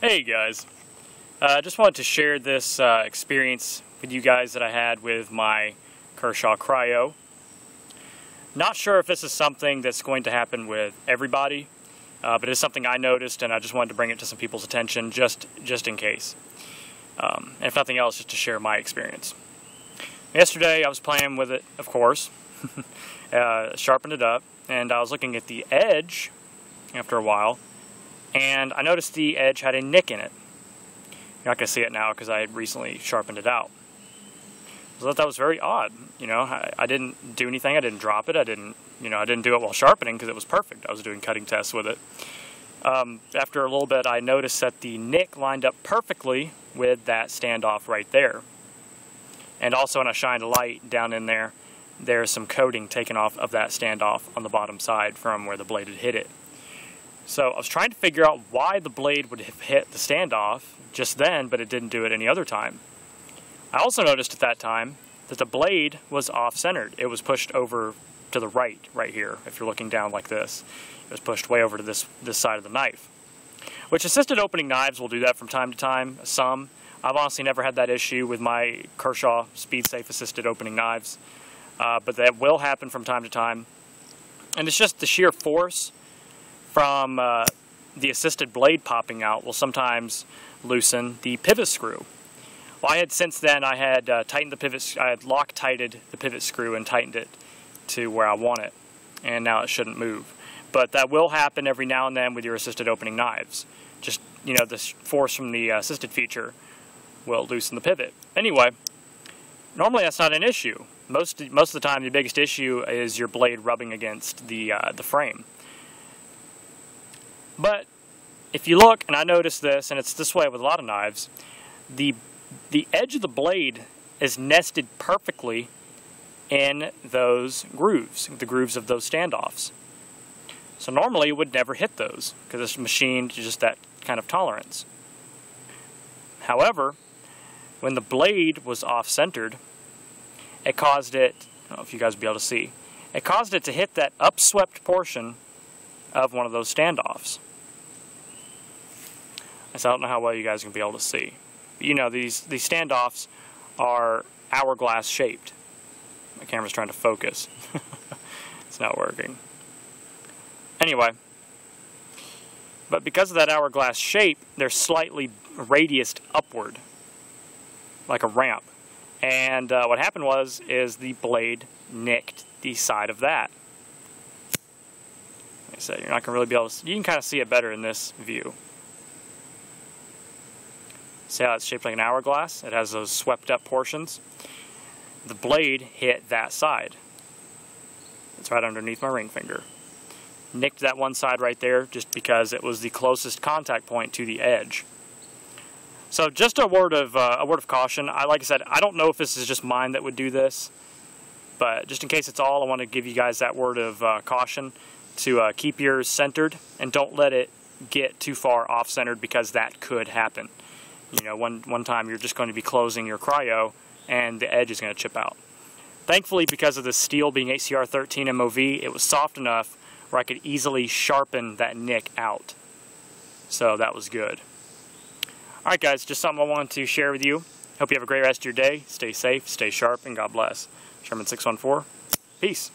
Hey guys, I just wanted to share this experience with you guys that I had with my Kershaw Cryo. Not sure if this is something that's going to happen with everybody, but it's something I noticed and I just wanted to bring it to some people's attention just in case. And if nothing else, just to share my experience. Yesterday I was playing with it, of course, sharpened it up, and I was looking at the edge after a while, and I noticed the edge had a nick in it. You're not going to see it now because I had recently sharpened it out. I thought that was very odd. You know, I didn't do anything. I didn't drop it. I didn't do it while sharpening because it was perfect. I was doing cutting tests with it. After a little bit, I noticed that the nick lined up perfectly with that standoff right there. And also when I shined a light down in there, there's some coating taken off of that standoff on the bottom side from where the blade had hit it. So I was trying to figure out why the blade would have hit the standoff just then, but it didn't do it any other time. I also noticed at that time that the blade was off-centered. It was pushed over to the right here, if you're looking down like this. It was pushed way over to this side of the knife. Which assisted opening knives will do that from time to time, some. I've honestly never had that issue with my Kershaw SpeedSafe assisted opening knives, but that will happen from time to time. And it's just the sheer force from the assisted blade popping out will sometimes loosen the pivot screw. Well, since then I had tightened the pivot. I had Loctited the pivot screw and tightened it to where I want it, and now it shouldn't move. But that will happen every now and then with your assisted opening knives. Just, you know, this force from the assisted feature will loosen the pivot. Anyway, normally that's not an issue. Most of the time, the biggest issue is your blade rubbing against the frame. But if you look, and I noticed this, and it's this way with a lot of knives, the edge of the blade is nested perfectly in those grooves, the grooves of those standoffs. So normally it would never hit those because it's machined to just that kind of tolerance. However, when the blade was off-centered, it caused it, I don't know if you guys will be able to see, it caused it to hit that upswept portion of one of those standoffs. So I don't know how well you guys can be able to see. But you know, these standoffs are hourglass shaped. My camera's trying to focus. It's not working. Anyway, but because of that hourglass shape, they're slightly radiused upward, like a ramp. And what happened is the blade nicked the side of that. Like I said, you're not going to really be able to see. You can kind of see it better in this view. See how it's shaped like an hourglass? It has those swept up portions. The blade hit that side. It's right underneath my ring finger. Nicked that one side right there just because it was the closest contact point to the edge. So just a word of caution. Like I said, I don't know if this is just mine that would do this, but just in case it's all, I want to give you guys that word of caution to keep yours centered and don't let it get too far off-centered because that could happen. You know, one time you're just going to be closing your cryo and the edge is going to chip out. Thankfully, because of the steel being HCR 13 MOV, it was soft enough where I could easily sharpen that nick out. So that was good. Alright guys, just something I wanted to share with you. Hope you have a great rest of your day. Stay safe, stay sharp, and God bless. Sherman 614. Peace.